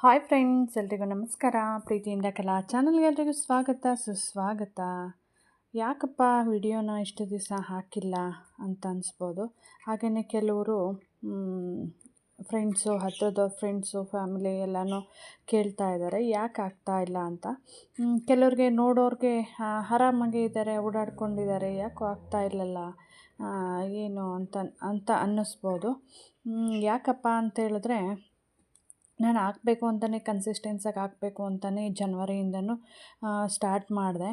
Hi friends, ಎಲ್ರಿಗೂ ನಮಸ್ಕಾರ. ಪ್ರೀತಿಯಿಂದ ಕಲಾ ಚಾನಲ್ಗೆ ಎಲ್ರಿಗೂ ಸ್ವಾಗತ ಸುಸ್ವಾಗತ. ಯಾಕಪ್ಪ ವಿಡಿಯೋನ ಇಷ್ಟು ದಿವಸ ಹಾಕಿಲ್ಲ ಅಂತ ಅನಿಸ್ಬೋದು. ಹಾಗೆಯೇ ಕೆಲವರು ಫ್ರೆಂಡ್ಸು, ಹತ್ತಿರದ ಫ್ರೆಂಡ್ಸು, ಫ್ಯಾಮಿಲಿ ಎಲ್ಲನೂ ಕೇಳ್ತಾ ಇದ್ದಾರೆ ಯಾಕೆ ಆಗ್ತಾ ಇಲ್ಲ ಅಂತ. ಕೆಲವ್ರಿಗೆ ನೋಡೋರಿಗೆ ಆರಾಮಾಗೇ ಇದ್ದಾರೆ, ಓಡಾಡ್ಕೊಂಡಿದ್ದಾರೆ, ಯಾಕೋ ಆಗ್ತಾ ಇಲ್ಲಲ್ಲ ಏನು ಅಂತ ಅಂತ ಅನ್ನಿಸ್ಬೋದು. ಯಾಕಪ್ಪ ಅಂತ ಹೇಳಿದ್ರೆ, ನಾನು ಹಾಕಬೇಕು ಅಂತಲೇ ಕನ್ಸಿಸ್ಟೆನ್ಸಾಗಿ ಹಾಕಬೇಕು ಅಂತಲೇ ಜನವರಿಯಿಂದನೂ ಸ್ಟಾರ್ಟ್ ಮಾಡಿದೆ.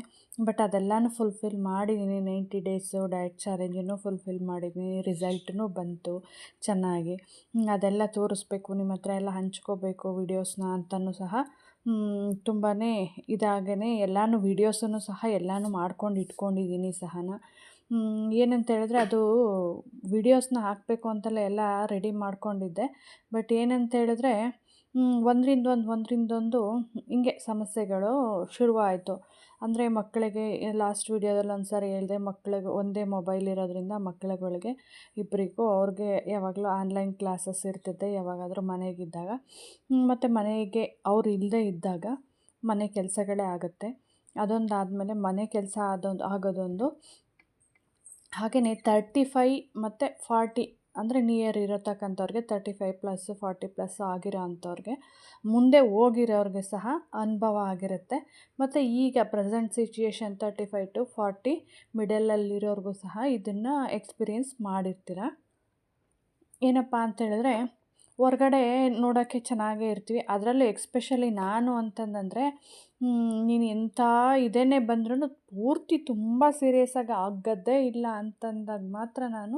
ಬಟ್ ಅದೆಲ್ಲನೂ ಫುಲ್ಫಿಲ್ ಮಾಡಿದ್ದೀನಿ. 90 ಡೇಸು ಡಯಟ್ ಚಾಲೆಂಜನ್ನು ಫುಲ್ಫಿಲ್ ಮಾಡಿದ್ದೀನಿ. ರಿಸಲ್ಟೂ ಬಂತು ಚೆನ್ನಾಗಿ. ಅದೆಲ್ಲ ತೋರಿಸ್ಬೇಕು, ನಿಮ್ಮ ಹತ್ರ ಎಲ್ಲ ಹಂಚ್ಕೋಬೇಕು ವೀಡಿಯೋಸ್ನ ಅಂತಲೂ ಸಹ ತುಂಬಾ ಇದಾಗೇ ಎಲ್ಲನೂ ವೀಡಿಯೋಸನ್ನು ಸಹ ಎಲ್ಲನೂ ಮಾಡ್ಕೊಂಡು ಇಟ್ಕೊಂಡಿದ್ದೀನಿ ಸಹನ. ಏನಂತ ಹೇಳಿದ್ರೆ, ಅದು ವೀಡಿಯೋಸ್ನ ಹಾಕಬೇಕು ಅಂತಲೇ ಎಲ್ಲ ರೆಡಿ ಮಾಡ್ಕೊಂಡಿದ್ದೆ. ಬಟ್ ಏನಂತ ಹೇಳಿದ್ರೆ, ಒಂದರಿಂದೊಂದು ಹಿಂಗೆ ಸಮಸ್ಯೆಗಳು ಶುರುವಾಯಿತು. ಅಂದರೆ ಮಕ್ಕಳಿಗೆ ಲಾಸ್ಟ್ ವೀಡಿಯೋದಲ್ಲಿ ಒಂದು ಸಾರಿ ಹೇಳಿದೆ, ಮಕ್ಕಳಿಗೆ ಒಂದೇ ಮೊಬೈಲ್ ಇರೋದ್ರಿಂದ ಮಕ್ಕಳುಗಳಿಗೆ ಇಬ್ಬರಿಗೂ ಅವ್ರಿಗೆ ಯಾವಾಗಲೂ ಆನ್ಲೈನ್ ಕ್ಲಾಸಸ್ ಇರ್ತಿದ್ದೆ ಯಾವಾಗಾದರೂ ಮನೆಗಿದ್ದಾಗ. ಮತ್ತು ಮನೆಗೆ ಅವ್ರು ಇಲ್ಲದೇ ಇದ್ದಾಗ ಮನೆ ಕೆಲಸಗಳೇ ಆಗುತ್ತೆ. ಅದೊಂದಾದಮೇಲೆ ಮನೆ ಕೆಲಸ ಆಗೋದೊಂದು, ಹಾಗೆಯೇ 35 ಮತ್ತು 40 ಅಂದರೆ ನಿಯರ್ ಇರತಕ್ಕಂಥವ್ರಿಗೆ 35+ 40+ ಆಗಿರೋ ಅಂಥವ್ರಿಗೆ, ಮುಂದೆ ಹೋಗಿರೋರಿಗೆ ಸಹ ಅನುಭವ ಆಗಿರುತ್ತೆ. ಮತ್ತು ಈಗ ಪ್ರೆಸೆಂಟ್ ಸಿಚುಯೇಷನ್ 35 to 40 ಮಿಡಲಲ್ಲಿರೋರಿಗೂ ಸಹ ಇದನ್ನು ಎಕ್ಸ್ಪೀರಿಯೆನ್ಸ್ ಮಾಡಿರ್ತೀರ. ಏನಪ್ಪ ಅಂತ ಹೇಳಿದ್ರೆ, ಹೊರ್ಗಡೆ ನೋಡೋಕ್ಕೆ ಚೆನ್ನಾಗೇ ಇರ್ತೀವಿ. ಅದರಲ್ಲೂ ಎಕ್ಸ್ಪೆಷಲಿ ನಾನು ಅಂತಂದರೆ, ನೀನು ಎಂಥ ಇದೇನೇ ಬಂದ್ರೂ ಪೂರ್ತಿ ತುಂಬ ಸೀರಿಯಸ್ಸಾಗಿ ಆಗೋದೇ ಇಲ್ಲ ಅಂತಂದಾಗ ಮಾತ್ರ ನಾನು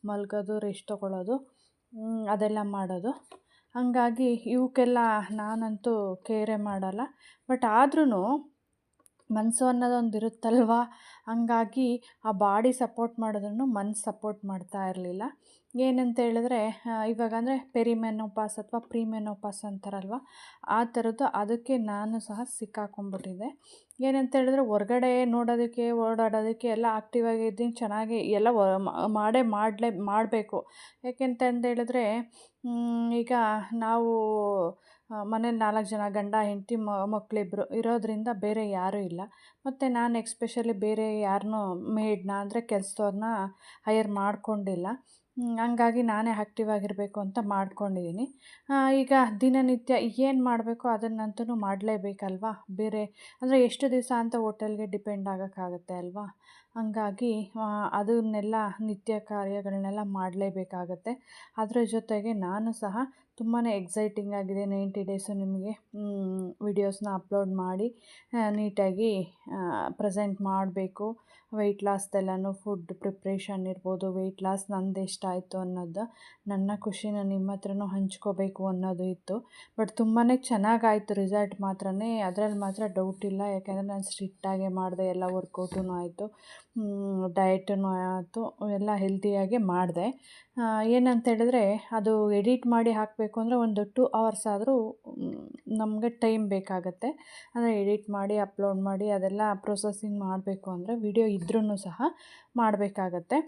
ಮಲಗೋದು, ರೆಸ್ಟ್ ತೊಗೊಳ್ಳೋದು, ಅದೆಲ್ಲ ಮಾಡೋದು. ಹಾಗಾಗಿ ಇವಕ್ಕೆಲ್ಲ ನಾನಂತೂ ಕೇರೇ ಮಾಡಲ್ಲ. ಬಟ್ ಆದ್ರೂ ಮನಸ್ಸು ಅನ್ನೋದೊಂದು ಇರುತ್ತಲ್ವ, ಹಂಗಾಗಿ ಆ ಬಾಡಿ ಸಪೋರ್ಟ್ ಮಾಡಿದ್ರೂ ಮನಸ್ಸು ಸಪೋರ್ಟ್ ಮಾಡ್ತಾ ಇರಲಿಲ್ಲ. ಏನಂತ ಹೇಳಿದ್ರೆ, ಇವಾಗ ಅಂದರೆ ಪೆರಿಮೆನೋಪಾಸ್ ಅಥವಾ ಪ್ರೀಮೆನೋಪಾಸ್ ಅಂತಾರಲ್ವ, ಆ ಥರದ್ದು. ಅದಕ್ಕೆ ನಾನು ಸಹ ಸಿಕ್ಕಾಕೊಂಡ್ಬಿಟ್ಟಿದ್ದೆ. ಏನಂತ ಹೇಳಿದ್ರೆ, ಹೊರ್ಗಡೆ ನೋಡೋದಕ್ಕೆ, ಓಡಾಡೋದಕ್ಕೆ ಎಲ್ಲ ಆ್ಯಕ್ಟಿವ್ ಆಗಿದ್ದೀನಿ, ಚೆನ್ನಾಗಿ ಎಲ್ಲ ಮಾಡಬೇಕು. ಯಾಕೆಂತಂದು ಹೇಳಿದ್ರೆ, ಈಗ ನಾವು ಮನೇಲಿ 4 ಜನ ಗಂಡ ಹೆಂಡತಿ ಮಕ್ಕಳಿಬ್ರು ಇರೋದರಿಂದ ಬೇರೆ ಯಾರೂ ಇಲ್ಲ. ಮತ್ತು ನಾನು ಎಕ್ಸ್ಪೆಷಲಿ ಬೇರೆ ಯಾರನ್ನೂ ಮೇಡ್ನ ಅಂದರೆ ಕೆಲಸದವ್ರನ್ನ ಹೈಯರ್ ಮಾಡ್ಕೊಂಡಿಲ್ಲ. ಹಂಗಾಗಿ ನಾನೇ ಆ್ಯಕ್ಟಿವ್ ಆಗಿರಬೇಕು ಅಂತ ಮಾಡ್ಕೊಂಡಿದ್ದೀನಿ. ಈಗ ದಿನನಿತ್ಯ ಏನು ಮಾಡಬೇಕೋ ಅದನ್ನಂತೂ ಮಾಡಲೇಬೇಕಲ್ವ. ಬೇರೆ ಅಂದರೆ ಎಷ್ಟು ದಿವಸ ಅಂತ ಹೋಟೆಲ್ಗೆ ಡಿಪೆಂಡ್ ಆಗೋಕ್ಕಾಗತ್ತೆ ಅಲ್ವಾ. ಹಂಗಾಗಿ ಅದನ್ನೆಲ್ಲ ನಿತ್ಯ ಕಾರ್ಯಗಳನ್ನೆಲ್ಲ ಮಾಡಲೇಬೇಕಾಗತ್ತೆ. ಅದರ ಜೊತೆಗೆ ನಾನು ಸಹ ತುಂಬಾ ಎಕ್ಸೈಟಿಂಗ್ ಆಗಿದೆ. 90 ಡೇಸು ನಿಮಗೆ ವೀಡಿಯೋಸ್ನ ಅಪ್ಲೋಡ್ ಮಾಡಿ ನೀಟಾಗಿ ಪ್ರೆಸೆಂಟ್ ಮಾಡಬೇಕು. ವೆಯ್ಟ್ ಲಾಸ್ದೆಲ್ಲನೂ ಫುಡ್ ಪ್ರಿಪ್ರೇಷನ್ ಇರ್ಬೋದು, ವೆಯ್ಟ್ ಲಾಸ್ ನಂದು ಎಷ್ಟಾಯಿತು ಅನ್ನೋದು, ನನ್ನ ಖುಷಿನ ನಿಮ್ಮ ಹತ್ರನೂ ಹಂಚ್ಕೋಬೇಕು ಅನ್ನೋದು ಇತ್ತು. ಬಟ್ ತುಂಬಾ ಚೆನ್ನಾಗಾಯಿತು ರಿಸಲ್ಟ್ ಮಾತ್ರನೇ, ಅದ್ರಲ್ಲಿ ಮಾತ್ರ ಡೌಟ್ ಇಲ್ಲ. ಯಾಕೆಂದರೆ ನಾನು ಸ್ಟ್ರಿಕ್ಟಾಗೇ ಮಾಡಿದೆ, ಎಲ್ಲ ವರ್ಕೌಟೂ ಆಯಿತು, ಡಯಟೂ ಆಯಿತು, ಎಲ್ಲ ಹೆಲ್ತಿಯಾಗೇ ಮಾಡಿದೆ. ಏನಂತ ಹೇಳಿದ್ರೆ, ಅದು ಎಡಿಟ್ ಮಾಡಿ ಹಾಕಬೇಕು ಅಂದರೆ ಒಂದು 2 hours ಆದರೂ ನಮಗೆ ಟೈಮ್ ಬೇಕಾಗತ್ತೆ. ಅಂದರೆ ಎಡಿಟ್ ಮಾಡಿ ಅಪ್ಲೋಡ್ ಮಾಡಿ ಅದೆಲ್ಲ ಪ್ರೊಸೆಸಿಂಗ್ ಮಾಡಬೇಕು ಅಂದರೆ ವಿಡಿಯೋ ಇದ್ರೂ ಸಹ ಮಾಡಬೇಕಾಗತ್ತೆ.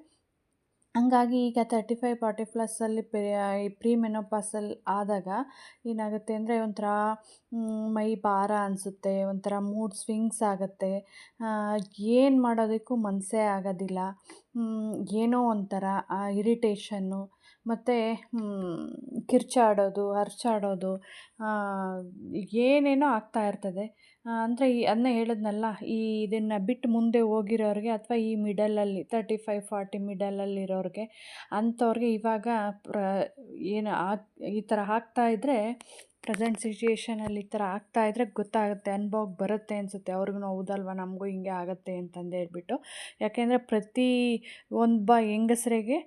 ಹಂಗಾಗಿ ಈಗ 35-40+ಅಲ್ಲಿ ಈ ಪ್ರೀಮೆನೋಪಾಸಲ್ಲಿ ಆದಾಗ ಏನಾಗುತ್ತೆ ಅಂದರೆ, ಒಂಥರ ಮೈ ಭಾರ ಅನಿಸುತ್ತೆ, ಒಂಥರ ಮೂಡ್ ಸ್ವಿಂಗ್ಸ್ ಆಗುತ್ತೆ, ಏನು ಮಾಡೋದಕ್ಕೂ ಮನಸ್ಸೇ ಆಗೋದಿಲ್ಲ, ಏನೋ ಒಂಥರ ಇರಿಟೇಷನ್ನು, ಮತ್ತು ಕಿರ್ಚಾಡೋದು, ಅರ್ಚಾಡೋದು, ಏನೇನೋ ಆಗ್ತಾಯಿರ್ತದೆ. ಅಂದರೆ ಅದನ್ನೇ ಹೇಳಿದ್ನಲ್ಲ, ಇದನ್ನು ಬಿಟ್ಟು ಮುಂದೆ ಹೋಗಿರೋರಿಗೆ ಅಥವಾ ಈ ಮಿಡಲಲ್ಲಿ 35-40 ಮಿಡಲಲ್ಲಿರೋರಿಗೆ, ಅಂಥವ್ರಿಗೆ ಇವಾಗ ಏನು ಈ ಥರ ಆಗ್ತಾಯಿದ್ರೆ, ಪ್ರೆಸೆಂಟ್ ಸಿಚುಯೇಷನಲ್ಲಿ ಈ ಥರ ಆಗ್ತಾಯಿದ್ರೆ ಗೊತ್ತಾಗುತ್ತೆ, ಅನುಭವಕ್ಕೆ ಬರುತ್ತೆ ಅನಿಸುತ್ತೆ ಅವ್ರಿಗೂ. ಹೌದಲ್ವ, ನಮಗೂ ಹಿಂಗೆ ಆಗುತ್ತೆ ಅಂತಂದು ಹೇಳ್ಬಿಟ್ಟು. ಯಾಕೆಂದರೆ ಪ್ರತಿ ಒಬ್ಬ ಹೆಂಗಸರಿಗೆ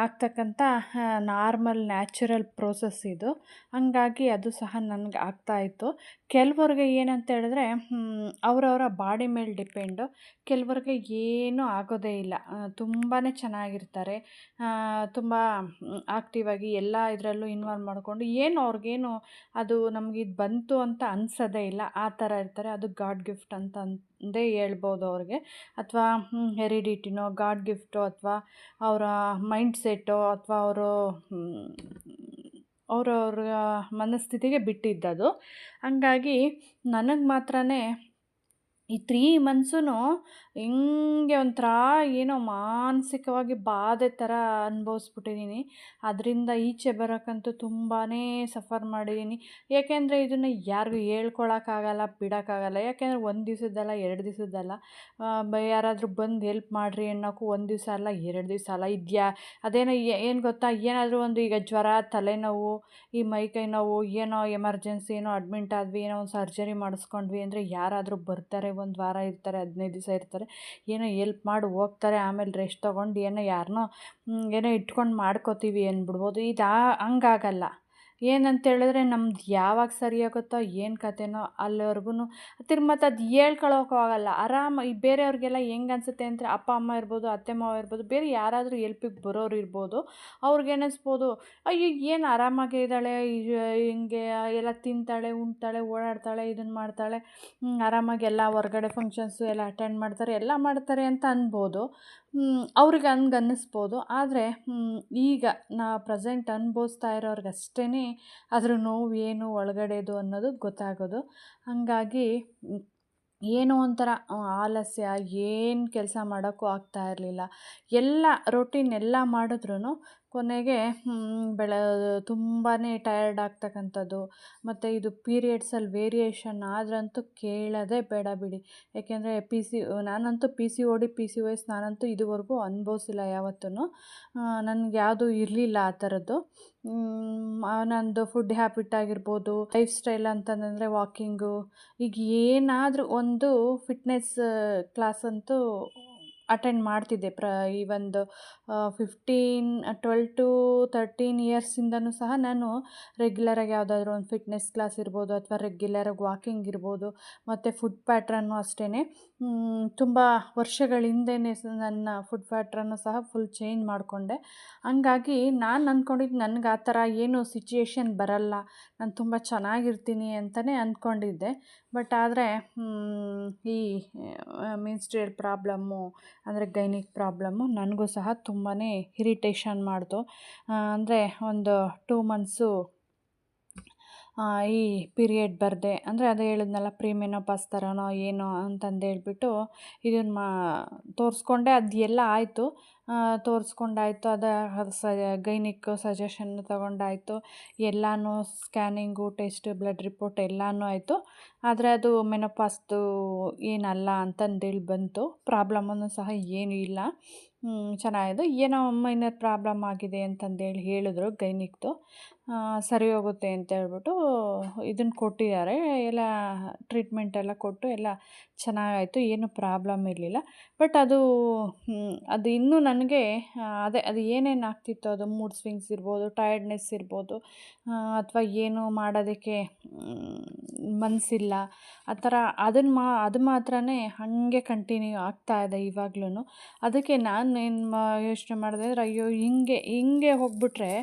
ಆಗ್ತಕ್ಕಂಥ ನಾರ್ಮಲ್ ನ್ಯಾಚುರಲ್ ಪ್ರೋಸೆಸ್ ಇದು. ಹಂಗಾಗಿ ಅದು ಸಹ ನನಗೆ ಆಗ್ತಾಯಿತ್ತು. ಕೆಲವ್ರಿಗೆ ಏನಂತ ಹೇಳಿದ್ರೆ, ಅವರವರ ಬಾಡಿ ಮೇಲೆ ಡಿಪೆಂಡು. ಕೆಲವ್ರಿಗೆ ಏನೂ ಆಗೋದೇ ಇಲ್ಲ, ತುಂಬಾ ಚೆನ್ನಾಗಿರ್ತಾರೆ, ತುಂಬ ಆ್ಯಕ್ಟಿವ್ ಆಗಿ ಎಲ್ಲ ಇದರಲ್ಲೂ ಇನ್ವಾಲ್ವ್ ಮಾಡಿಕೊಂಡು ಏನು ಅವ್ರಿಗೇನು ಅದು ನಮಗೆ ಇದು ಬಂತು ಅಂತ ಅನಿಸೋದೇ ಇಲ್ಲ, ಆ ಥರ ಇರ್ತಾರೆ. ಅದು ಗಾಡ್ ಗಿಫ್ಟ್ ಅಂತಂದೇ ಹೇಳ್ಬೋದು ಅವ್ರಿಗೆ. ಅಥವಾ ಹೆರಿಡಿಟಿನೋ ಗಾಡ್ ಗಿಫ್ಟೋ ಅಥವಾ ಅವರ ಮೈಂಡ್ ಸೆಟ್ಟೋ ಅಥವಾ ಅವರು ಅವ್ರವ್ರ ಮನಸ್ಥಿತಿಗೆ ಬಿಟ್ಟಿದ್ದದು. ಹಂಗಾಗಿ ನನಗೆ ಮಾತ್ರನೇ ಈ 3 ಮಂತ್ಸೂ ಹಿಂಗೆ ಒಂಥರ ಏನೋ ಮಾನಸಿಕವಾಗಿ ಬಾಧೆ ಥರ ಅನುಭವಿಸ್ಬಿಟ್ಟಿದ್ದೀನಿ. ಅದರಿಂದ ಈಚೆ ಬರೋಕ್ಕಂತೂ ತುಂಬಾ ಸಫರ್ ಮಾಡಿದ್ದೀನಿ. ಏಕೆಂದರೆ ಇದನ್ನು ಯಾರಿಗೂ ಹೇಳ್ಕೊಳಕ್ಕಾಗಲ್ಲ, ಬಿಡೋಕ್ಕಾಗಲ್ಲ. ಯಾಕೆಂದರೆ 1 ದಿವಸದ್ದಲ್ಲ, 2 ದಿವಸದ್ದಲ್ಲ. ಯಾರಾದರೂ ಬಂದು ಹೆಲ್ಪ್ ಮಾಡಿರಿ ಅನ್ನೋಕ್ಕೂ 1 ದಿವಸ ಅಲ್ಲ, 2 ದಿವಸ ಅಲ್ಲ. ಅದೇನೋ ಏನು ಗೊತ್ತಾ, ಏನಾದರೂ ಒಂದು ಈಗ ಜ್ವರ, ತಲೆನೋವು, ಈ ಮೈಕೈ ನೋವು, ಏನೋ ಎಮರ್ಜೆನ್ಸಿ, ಏನೋ ಅಡ್ಮಿಂಟ್ ಆದ್ವಿ, ಏನೋ ಒಂದು ಸರ್ಜರಿ ಮಾಡಿಸ್ಕೊಂಡ್ವಿ ಅಂದರೆ ಯಾರಾದರೂ ಬರ್ತಾರೆ, 1 ವಾರ ಇರ್ತಾರೆ, 15 ದಿವಸ ಇರ್ತಾರೆ, ಏನೋ ಹೆಲ್ಪ್ ಮಾಡಿ ಹೋಗ್ತಾರೆ. ಆಮೇಲೆ ರೆಸ್ಟ್ ತೊಗೊಂಡು ಏನೋ ಯಾರನ್ನೋ ಏನೋ ಇಟ್ಕೊಂಡು ಮಾಡ್ಕೋತೀವಿ ಅಂದ್ಬಿಡ್ಬೋದು. ಹಂಗಾಗಲ್ಲ. ಏನಂತೇಳಿದ್ರೆ ನಮ್ದು ಯಾವಾಗ ಸರಿ ಆಗುತ್ತೋ ಏನು ಕತೆನೋ ಅಲ್ಲಿವರ್ಗು ಮತ್ತು ಅದು ಹೇಳ್ಕೊಳಕ್ಕೂ ಆಗಲ್ಲ. ಈ ಬೇರೆಯವ್ರಿಗೆಲ್ಲ ಹೆಂಗೆ ಅನಿಸುತ್ತೆ ಅಂದರೆ, ಅಪ್ಪ ಅಮ್ಮ ಇರ್ಬೋದು, ಅತ್ತೆ ಮಾವ ಇರ್ಬೋದು, ಬೇರೆ ಯಾರಾದರೂ ಹೆಲ್ಪಿಗೆ ಬರೋರು ಇರ್ಬೋದು. ಅವ್ರಿಗೇನಿಸ್ಬೋದು, ಅಯ್ಯೋ ಏನು ಆರಾಮಾಗೇ ಇದ್ದಾಳೆ, ಹಿಂಗೆ ಎಲ್ಲ ತಿಂತಾಳೆ, ಉಣ್ತಾಳೆ, ಓಡಾಡ್ತಾಳೆ, ಇದನ್ನು ಮಾಡ್ತಾಳೆ, ಆರಾಮಾಗಿ ಎಲ್ಲ ಹೊರ್ಗಡೆ ಫಂಕ್ಷನ್ಸು ಎಲ್ಲ ಅಟೆಂಡ್ ಮಾಡ್ತಾರೆ, ಎಲ್ಲ ಮಾಡ್ತಾರೆ ಅಂತ ಅನ್ಬೋದು. ಅವ್ರಿಗೆ ಹಂಗೆ ಅನ್ನಿಸ್ಬೋದು. ಆದರೆ ಈಗ ಪ್ರೆಸೆಂಟ್ ಅನುಭವಿಸ್ತಾ ಇರೋರ್ಗಷ್ಟೇ ಅದ್ರ ನೋವು ಏನು ಒಳಗಡೆದು ಅನ್ನೋದು ಗೊತ್ತಾಗೋದು. ಹಾಗಾಗಿ ಏನೋ ಒಂಥರ ಆಲಸ್ಯ, ಏನು ಕೆಲಸ ಮಾಡೋಕ್ಕೂ ಆಗ್ತಾ ಇರಲಿಲ್ಲ. ಎಲ್ಲ ರೊಟೀನ್ ಎಲ್ಲ ಮಾಡಿದ್ರೂ ಕೊನೆಗೆ ತುಂಬಾ ಟಯರ್ಡ್ ಆಗ್ತಕ್ಕಂಥದ್ದು. ಮತ್ತು ಇದು ಪೀರಿಯಡ್ಸಲ್ಲಿ ವೇರಿಯೇಷನ್ ಆದ್ರಂತೂ ಕೇಳೋದೇ ಬೇಡ ಬಿಡಿ. ಯಾಕೆಂದರೆ ನಾನಂತೂ PCOD, PCOS ನಾನಂತೂ ಇದುವರೆಗೂ ಅನುಭವಿಸಿಲ್ಲ ಯಾವತ್ತೂ. ನನಗೆ ಯಾವುದೂ ಇರಲಿಲ್ಲ ಆ ಥರದ್ದು. ನಂದು ಫುಡ್ ಹ್ಯಾಬಿಟ್ ಆಗಿರ್ಬೋದು, ಲೈಫ್ ಸ್ಟೈಲ್ ಅಂತಂದರೆ ವಾಕಿಂಗು, ಈಗ ಏನಾದರೂ ಒಂದು ಫಿಟ್ನೆಸ್ ಕ್ಲಾಸ್ ಅಂತೂ ಅಟೆಂಡ್ ಮಾಡ್ತಿದ್ದೆ. ಈ ಒಂದು 12 to 13 ಇಯರ್ಸಿಂದನೂ ಸಹ ನಾನು ರೆಗ್ಯುಲರಾಗಿ ಯಾವುದಾದ್ರೂ ಒಂದು ಫಿಟ್ನೆಸ್ ಕ್ಲಾಸ್ ಇರ್ಬೋದು, ಅಥವಾ ರೆಗ್ಯುಲರಾಗಿ ವಾಕಿಂಗ್ ಇರ್ಬೋದು, ಮತ್ತು ಫುಡ್ ಪ್ಯಾಟ್ರನ್ನು ಅಷ್ಟೇ. ತುಂಬ ವರ್ಷಗಳ ಹಿಂದೆಯೇ ನನ್ನ ಫುಡ್ ಪ್ಯಾಟ್ರನ್ನು ಸಹ ಫುಲ್ ಚೇಂಜ್ ಮಾಡಿಕೊಂಡೆ. ಹಂಗಾಗಿ ನಾನು ಅಂದ್ಕೊಂಡಿದ್ದು ನನಗೆ ಆ ಥರ ಏನೂ ಸಿಚುಯೇಷನ್ ಬರಲ್ಲ, ನಾನು ತುಂಬ ಚೆನ್ನಾಗಿರ್ತೀನಿ ಅಂತಲೇ ಅಂದ್ಕೊಂಡಿದ್ದೆ. ಬಟ್ ಆದರೆ ಈ ಮೆನ್ಸ್ಟ್ರುಯಲ್ ಪ್ರಾಬ್ಲಮ್ಮು ಅಂದರೆ ಗೈನಿಕ್ ಪ್ರಾಬ್ಲಮ್ಮು ನನಗೂ ಸಹ ತುಂಬಾ ಇರಿಟೇಷನ್ ಮಾಡ್ತು. ಅಂದರೆ ಒಂದು 2 ಮಂತ್ಸು ಈ ಪೀರಿಯಡ್ ಬರದೆ, ಅಂದರೆ ಅದೇ ಹೇಳಿದ್ನಲ್ಲ, ಪ್ರೀಮೆನೋಪಾಸ್ ಥರನೋ ಏನೋ ಅಂತಂದೇಳ್ಬಿಟ್ಟು ಇದನ್ನು ತೋರಿಸ್ಕೊಂಡೆ. ಅದು ಎಲ್ಲ ಆಯಿತು, ತೋರಿಸ್ಕೊಂಡಾಯ್ತು. ಗೈನಿಕ್ ಸಜೆಷನ್ ತೊಗೊಂಡಾಯಿತು, ಎಲ್ಲನೂ ಸ್ಕ್ಯಾನಿಂಗು, ಟೆಸ್ಟ್, ಬ್ಲಡ್ ರಿಪೋರ್ಟ್ ಎಲ್ಲನೂ ಆಯಿತು. ಆದರೆ ಅದು ಮೆನೋಪಾಸ್ದು ಏನಲ್ಲ ಅಂತಂದೇಳಿ ಬಂತು. ಪ್ರಾಬ್ಲಮ್ಮನ್ನು ಸಹ ಏನೂ ಇಲ್ಲ, ಚೆನ್ನಾಗಿದೆ. ಏನೋ ಮೈನರ್ ಪ್ರಾಬ್ಲಮ್ ಆಗಿದೆ ಅಂತಂದೇಳಿ ಹೇಳಿದ್ರು ಗೈನಿಕ್ದು. ಸರಿ ಹೋಗುತ್ತೆ ಅಂತೇಳ್ಬಿಟ್ಟು ಇದನ್ನು ಕೊಟ್ಟಿದ್ದಾರೆ. ಎಲ್ಲ ಟ್ರೀಟ್ಮೆಂಟ್ ಎಲ್ಲ ಕೊಟ್ಟು ಎಲ್ಲ ಚೆನ್ನಾಗಾಯಿತು, ಏನೂ ಪ್ರಾಬ್ಲಮ್ ಇರಲಿಲ್ಲ. ಬಟ್ ಅದು ಇನ್ನೂ ನನಗೆ ಅದು ಏನೇನು ಆಗ್ತಿತ್ತು, ಅದು ಮೂಡ್ ಸ್ವಿಂಗ್ಸ್ ಇರ್ಬೋದು, ಟಯರ್ಡ್ನೆಸ್ ಇರ್ಬೋದು, ಅಥವಾ ಏನು ಮಾಡೋದಕ್ಕೆ ಮನಸ್ಸಿಲ್ಲ, ಆ ಥರ ಅದು ಮಾತ್ರನೇ ಹಾಗೆ ಕಂಟಿನ್ಯೂ ಆಗ್ತಾಯಿದೆ ಇವಾಗ್ಲೂ. ಅದಕ್ಕೆ ನಾನು ಏನು ಯೋಚನೆ ಮಾಡಿದೆ ಅಂದರೆ, ಅಯ್ಯೋ ಹಿಂಗೆ ಹೋಗ್ಬಿಟ್ರೆ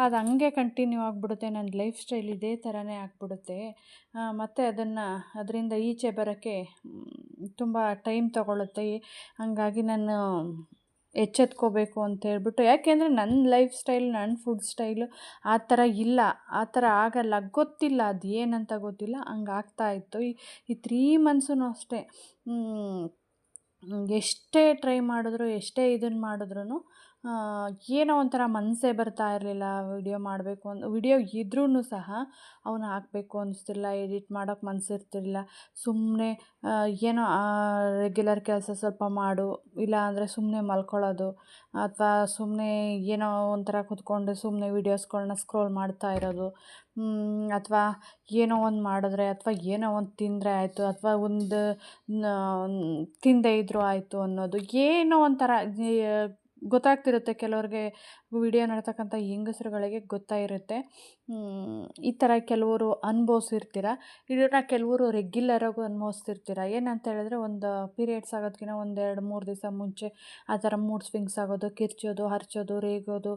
ಅದು ಹಂಗೆ ಕಂಟಿನ್ಯೂ ಆಗಿಬಿಡುತ್ತೆ, ನನ್ನ ಲೈಫ್ ಸ್ಟೈಲ್ ಇದೇ ಥರನೇ ಆಗಿಬಿಡುತ್ತೆ, ಮತ್ತು ಅದರಿಂದ ಈಚೆ ಬರೋಕ್ಕೆ ತುಂಬ ಟೈಮ್ ತೊಗೊಳುತ್ತೆ. ಹಾಗಾಗಿ ನಾನು ಎಚ್ಚೆತ್ಕೋಬೇಕು ಅಂತ ಹೇಳ್ಬಿಟ್ಟು, ಯಾಕೆಂದರೆ ನನ್ನ ಲೈಫ್ ಸ್ಟೈಲ್, ನನ್ನ ಫುಡ್ ಸ್ಟೈಲು ಆ ಥರ ಇಲ್ಲ, ಆ ಥರ ಆಗಲ್ಲ, ಗೊತ್ತಿಲ್ಲ, ಅದು ಏನಂತ ಗೊತ್ತಿಲ್ಲ, ಹಂಗೆ ಆಗ್ತಾಯಿತ್ತು. ಈ 3 ಮಂತ್ಸೂ ಅಷ್ಟೇ. ಎಷ್ಟೇ ಟ್ರೈ ಮಾಡಿದ್ರು, ಎಷ್ಟೇ ಇದನ್ನು ಮಾಡಿದ್ರೂ ಏನೋ ಒಂಥರ ಮನಸ್ಸೇ ಬರ್ತಾ ಇರಲಿಲ್ಲ. ವಿಡಿಯೋ ಇದ್ರೂ ಸಹ ಅವನ್ನ ಹಾಕಬೇಕು ಅನ್ನಿಸ್ತಿಲ್ಲ, ಎಡಿಟ್ ಮಾಡೋಕ್ಕೆ ಮನಸ್ಸಿರ್ತಿರ್ಲಿಲ್ಲ. ಸುಮ್ಮನೆ ಏನೋ ರೆಗ್ಯುಲರ್ ಕೆಲಸ ಸ್ವಲ್ಪ ಮಾಡು, ಇಲ್ಲ ಅಂದರೆ ಸುಮ್ಮನೆ ಮಲ್ಕೊಳ್ಳೋದು, ಅಥವಾ ಸುಮ್ಮನೆ ಏನೋ ಒಂಥರ ಕೂತ್ಕೊಂಡು ಸುಮ್ಮನೆ ವೀಡಿಯೋಸ್ಗಳನ್ನ ಸ್ಕ್ರೋಲ್ ಮಾಡ್ತಾ ಇರೋದು, ಅಥವಾ ಏನೋ ಒಂದು ಮಾಡಿದ್ರೆ, ಅಥವಾ ಏನೋ ಒಂದು ತಿಂದರೆ ಆಯಿತು, ಅಥವಾ ಒಂದು ತಿನ್ನದೇ ಇದ್ದರೂ ಆಯಿತು ಅನ್ನೋದು, ಏನೋ ಒಂಥರ ಗೊತ್ತಾಗ್ತಿರುತ್ತೆ ಕೆಲವ್ರಿಗೆ. ವಿಡಿಯೋ ನೋಡ್ತಕ್ಕಂಥ ಹೆಂಗಸ್ರುಗಳಿಗೆ ಗೊತ್ತಾಗಿರುತ್ತೆ. ಈ ಥರ ಕೆಲವರು ಅನುಭವಿಸಿರ್ತೀರ, ಇದನ್ನು ಕೆಲವರು ರೆಗ್ಯುಲರಾಗೂ ಅನುಭವಿಸ್ತಿರ್ತೀರ. ಏನಂತ ಹೇಳಿದ್ರೆ, ಒಂದು ಪೀರಿಯಡ್ಸ್ ಆಗೋದಕ್ಕಿಂತ 1, 2, 3 ದಿವಸ ಮುಂಚೆ ಆ ಥರ ಮೂಡ್ ಸ್ವಿಂಗ್ಸ್ ಆಗೋದು, ಕಿರ್ಚೋದು, ಹರ್ಚೋದು, ರೇಗೋದು,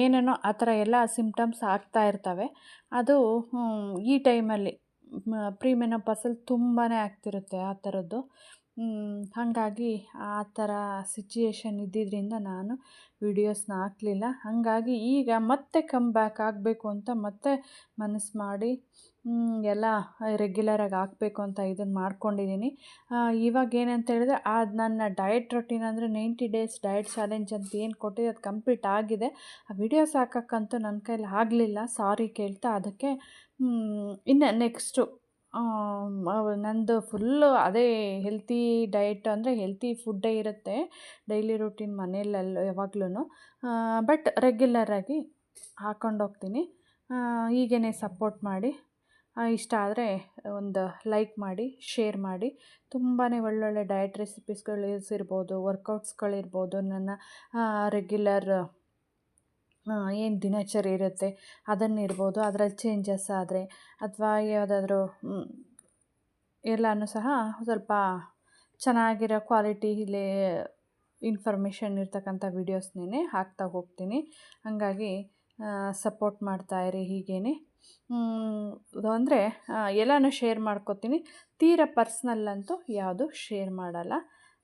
ಏನೇನೋ ಆ ಥರ ಎಲ್ಲ ಸಿಮ್ಟಮ್ಸ್ ಆಗ್ತಾ ಇರ್ತವೆ. ಅದು ಈ ಟೈಮಲ್ಲಿ ಪ್ರೀಮೆನೋಪಾಸಲ್ಲಿ ತುಂಬಾ ಆಗ್ತಿರುತ್ತೆ ಆ ಥರದ್ದು. ಹಾಗಾಗಿ ಆ ಥರ ಸಿಚುಯೇಷನ್ ಇದ್ದಿದ್ದರಿಂದ ನಾನು ವೀಡಿಯೋಸ್ನ ಹಾಕಲಿಲ್ಲ. ಹಾಗಾಗಿ ಈಗ ಮತ್ತೆ ಕಮ್ ಬ್ಯಾಕ್ ಆಗಬೇಕು ಅಂತ ಮತ್ತೆ ಮನಸ್ಸು ಮಾಡಿ ಎಲ್ಲ ರೆಗ್ಯುಲರಾಗಿ ಹಾಕಬೇಕು ಅಂತ ಇದನ್ನು ಮಾಡ್ಕೊಂಡಿದ್ದೀನಿ. ಇವಾಗ ಏನಂತ ಹೇಳಿದ್ರೆ ನನ್ನ ಡಯಟ್ ರೊಟೀನ್ ಅಂದರೆ 90 ಡೇಸ್ ಡಯಟ್ ಚಾಲೆಂಜ್ ಅಂತ ಏನು ಕೊಟ್ಟಿದ್ದೆ ಅದು ಕಂಪ್ಲೀಟ್ ಆಗಿದೆ. ಆ ವಿಡಿಯೋಸ್ ಹಾಕೋಕ್ಕಂತೂ ನನ್ನ ಕೈಲಿ ಆಗಲಿಲ್ಲ, ಸಾರಿ ಕೇಳ್ತಾ. ಅದಕ್ಕೆ ಇನ್ನು ನೆಕ್ಸ್ಟು ನಂದು ಫುಲ್ಲು ಅದೇ ಹೆಲ್ತಿ ಡಯಟ್ ಅಂದರೆ ಹೆಲ್ತಿ ಫುಡ್ಡೇ ಇರುತ್ತೆ ಡೈಲಿ ರೂಟೀನ್ ಮನೆಯಲ್ಲೆಲ್ಲ ಯಾವಾಗ್ಲೂ. ಬಟ್ ರೆಗ್ಯುಲರಾಗಿ ಹಾಕ್ಕೊಂಡೋಗ್ತೀನಿ. ಹೀಗೇ ಸಪೋರ್ಟ್ ಮಾಡಿ. ಇಷ್ಟ ಆದರೆ ಒಂದು ಲೈಕ್ ಮಾಡಿ, ಶೇರ್ ಮಾಡಿ. ತುಂಬಾ ಒಳ್ಳೊಳ್ಳೆ ಡಯಟ್ ರೆಸಿಪೀಸ್ಗಳಿರ್ಬೋದು, ವರ್ಕೌಟ್ಸ್ಗಳಿರ್ಬೋದು, ನನ್ನ ರೆಗ್ಯುಲರ್ ಏನು ದಿನಚರಿ ಇರುತ್ತೆ ಅದನ್ನಿರ್ಬೋದು, ಅದರಲ್ಲಿ ಚೇಂಜಸ್ ಆದರೆ ಅಥವಾ ಯಾವುದಾದ್ರೂ ಎಲ್ಲನೂ ಸಹ ಸ್ವಲ್ಪ ಚೆನ್ನಾಗಿರೋ ಕ್ವಾಲಿಟಿಲೇ ಇನ್ಫಾರ್ಮೇಷನ್ ಇರ್ತಕ್ಕಂಥ ವೀಡಿಯೋಸ್ನೇ ಹಾಕ್ತಾ ಹೋಗ್ತೀನಿ. ಹಾಗಾಗಿ ಸಪೋರ್ಟ್ ಮಾಡ್ತಾಯಿರಿ ಹೀಗೇ. ಅಂದರೆ ಎಲ್ಲನೂ ಶೇರ್ ಮಾಡ್ಕೋತೀನಿ, ತೀರಾ ಪರ್ಸ್ನಲ್ ಅಂತೂ ಯಾವುದು ಶೇರ್ ಮಾಡಲ್ಲ.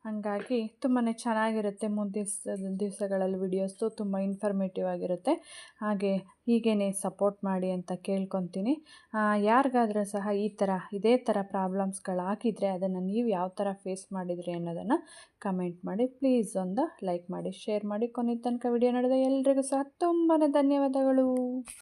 ಹಾಗಾಗಿ ತುಂಬಾ ಚೆನ್ನಾಗಿರುತ್ತೆ. ಮುಂದಿನ ದಿವಸಗಳಲ್ಲಿ ವೀಡಿಯೋಸ್ದು ತುಂಬ ಇನ್ಫಾರ್ಮೇಟಿವ್ ಆಗಿರುತ್ತೆ. ಹಾಗೆ ಹೀಗೇ ಸಪೋರ್ಟ್ ಮಾಡಿ ಅಂತ ಕೇಳ್ಕೊತೀನಿ. ಯಾರಿಗಾದರೂ ಸಹ ಇದೇ ಥರ ಪ್ರಾಬ್ಲಮ್ಸ್ಗಳಾಗಿದ್ದರೆ ಅದನ್ನು ನೀವು ಯಾವ ಥರ ಫೇಸ್ ಮಾಡಿದ್ರಿ ಅನ್ನೋದನ್ನು ಕಮೆಂಟ್ ಮಾಡಿ. ಪ್ಲೀಸ್ ಒಂದು ಲೈಕ್ ಮಾಡಿ, ಶೇರ್ ಮಾಡಿ. ಕೊನೆ ತನಕ ವಿಡಿಯೋ ನೋಡಿದ ಎಲ್ರಿಗೂ ಸಹ ತುಂಬಾ ಧನ್ಯವಾದಗಳು.